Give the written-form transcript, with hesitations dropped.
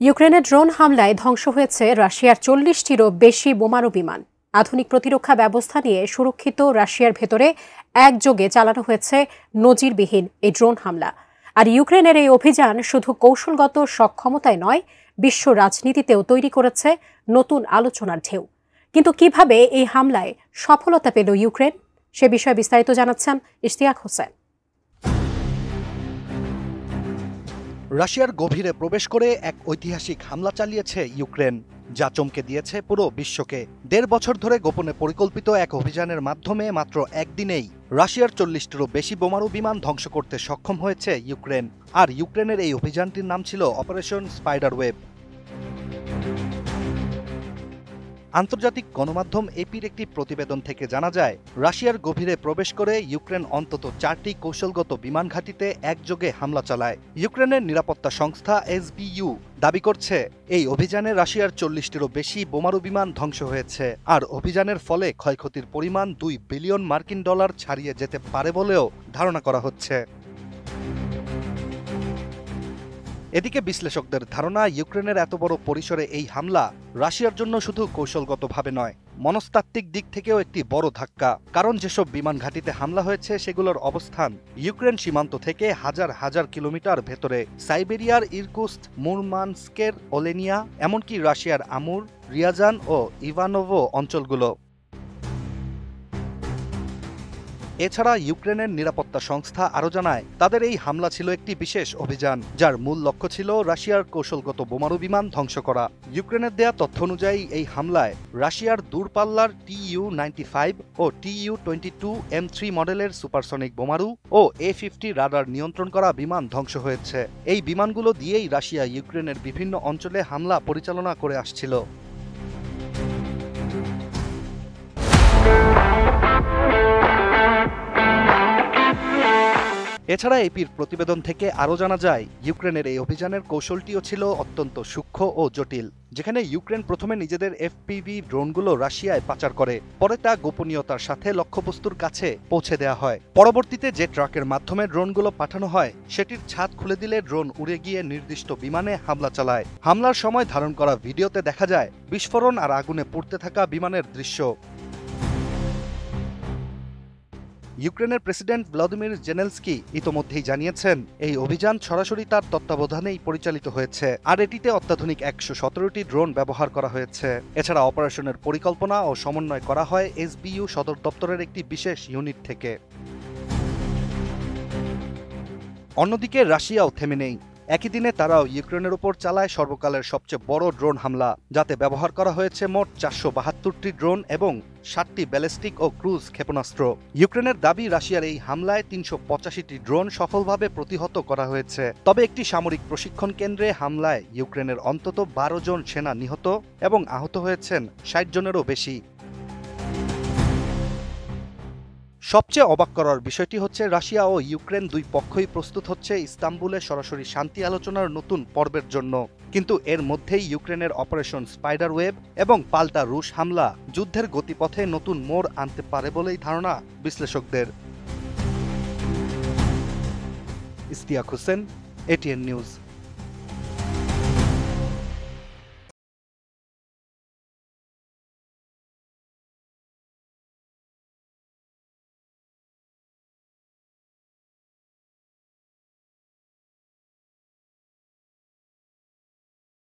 ইউক্রেনের ড্রোন হামলায় ধ্বংস হয়েছে রাশিয়ার ৪০টিরও বেশি বোমারু বিমান। আধুনিক প্রতিরক্ষা ব্যবস্থা নিয়ে সুরক্ষিত রাশিয়ার ভেতরে একযোগে চালানো হয়েছে নজিরবিহীন এই ড্রোন হামলা। আর ইউক্রেনের এই অভিযান শুধু কৌশলগত সক্ষমতায় নয়, বিশ্ব রাজনীতিতেও তৈরি করেছে নতুন আলোচনার ঢেউ। কিন্তু কিভাবে এই হামলায় সফলতা পেল ইউক্রেন, সে বিষয়ে বিস্তারিত জানাচ্ছেন ইশতিয়াক হোসেন। রাশিয়ার গভীরে প্রবেশ করে এক ঐতিহাসিক হামলা চালিয়েছে ইউক্রেন, যা চমকে দিয়েছে পুরো বিশ্বকে। ১.৫ বছর ধরে গোপনে পরিকল্পিত এক অভিযানের মাধ্যমে মাত্র একদিনেই রাশিয়ার ৪০টিরও বেশি বোমারু বিমান ধ্বংস করতে সক্ষম হয়েছে ইউক্রেন। আর ইউক্রেনের এই অভিযানটির নাম ছিল অপারেশন স্পাইডারওয়েব। আন্তর্জাতিক গণমাধ্যম এপির একটি প্রতিবেদন থেকে জানা যায়, রাশিয়ার গভীরে প্রবেশ করে ইউক্রেন অন্তত ৪টি কৌশলগত বিমান ঘাঁটিতে একযোগে হামলা চালায়। ইউক্রেনের নিরাপত্তা সংস্থা SBU দাবি করছে, এই অভিযানে রাশিয়ার ৪০টিরও বেশি বোমারু বিমান ধ্বংস হয়েছে। আর অভিযানের ফলে ক্ষয়ক্ষতির পরিমাণ $2 বিলিয়ন ছাড়িয়ে যেতে পারে বলেও ধারণা করা হচ্ছে। এদিকে বিশ্লেষকদের ধারণা, ইউক্রেনের এত বড় পরিসরে এই হামলা রাশিয়ার জন্য শুধু কৌশলগতভাবে নয়, মনস্তাত্ত্বিক দিক থেকেও একটি বড় ধাক্কা। কারণ যেসব বিমান ঘাঁটিতে হামলা হয়েছে সেগুলোর অবস্থান ইউক্রেন সীমান্ত থেকে হাজার হাজার কিলোমিটার ভেতরে। সাইবেরিয়ার ইরকুস্ক, মুরমানস্কের ওলেনিয়া, এমনকি রাশিয়ার আমুর, রিয়াজান ও ইভানোভো অঞ্চলগুলো। এছাড়া ইউক্রেনের নিরাপত্তা সংস্থা আরও জানায়, তাদের এই হামলা ছিল একটি বিশেষ অভিযান, যার মূল লক্ষ্য ছিল রাশিয়ার কৌশলগত বোমারু বিমান ধ্বংস করা। ইউক্রেনের দেয়া তথ্য অনুযায়ী এই হামলায় রাশিয়ার দূরপাল্লার Tu-95 ও Tu-22 M3 মডেলের সুপারসনিক বোমারু ও A-50 রাডার নিয়ন্ত্রণ করা বিমান ধ্বংস হয়েছে। এই বিমানগুলো দিয়েই রাশিয়া ইউক্রেনের বিভিন্ন অঞ্চলে হামলা পরিচালনা করে আসছিল। এছাড়া এপির প্রতিবেদন থেকে আরও জানা যায়, ইউক্রেনের এই অভিযানের কৌশলটিও ছিল অত্যন্ত সূক্ষ্ম ও জটিল, যেখানে ইউক্রেন প্রথমে নিজেদের FPV ড্রোনগুলো রাশিয়ায় পাচার করে, পরে তা গোপনীয়তার সাথে লক্ষ্যবস্তুর কাছে পৌঁছে দেওয়া হয়। পরবর্তীতে যে ট্রাকের মাধ্যমে ড্রোনগুলো পাঠানো হয়, সেটির ছাদ খুলে দিলে ড্রোন উড়ে গিয়ে নির্দিষ্ট বিমানে হামলা চালায়। হামলার সময় ধারণ করা ভিডিওতে দেখা যায় বিস্ফোরণ আর আগুনে পুড়তে থাকা বিমানের দৃশ্য। ইউক্রেনের প্রেসিডেন্ট ভ্লাদিমির জেলেনস্কি ইতোমধ্যেই জানিয়েছেন, এই অভিযান সরাসরি তার তত্ত্বাবধানেই পরিচালিত হয়েছে, আর এটিতে অত্যাধুনিক ১১৭টি ড্রোন ব্যবহার করা হয়েছে। এছাড়া অপারেশনের পরিকল্পনা ও সমন্বয় করা হয় SBU সদর দপ্তরের একটি বিশেষ ইউনিট থেকে। অন্যদিকে রাশিয়াও থেমে নেই। একই দিনে তারাও ইউক্রেনের উপর চালায় সর্বকালের সবচেয়ে বড় ড্রোন হামলা, যাতে ব্যবহার করা হয়েছে মোট ৪৭২টি ড্রোন এবং ৭টি ব্যালিস্টিক ও ক্রুজ ক্ষেপণাস্ত্র। ইউক্রেনের দাবি, রাশিয়ার এই হামলায় ৩৮৫টি ড্রোন সফলভাবে প্রতিহত করা হয়েছে। তবে একটি সামরিক প্রশিক্ষণ কেন্দ্রে হামলায় ইউক্রেনের অন্তত ১২ জন সেনা নিহত এবং আহত হয়েছেন ৬০ জনেরও বেশি। সবচেয়ে অবাক করার বিষয়টি হচ্ছে, রাশিয়া ও ইউক্রেন দুই পক্ষই প্রস্তুত হচ্ছে ইস্তাম্বুলে সরাসরি শান্তি আলোচনার নতুন পর্বের জন্য। কিন্তু এর মধ্যেই ইউক্রেনের অপারেশন স্পাইডারওয়েব এবং পাল্টা রুশ হামলা যুদ্ধের গতিপথে নতুন মোড় আনতে পারে বলেই ধারণা বিশ্লেষকদের। Ishtiaq Hossain, ATN news.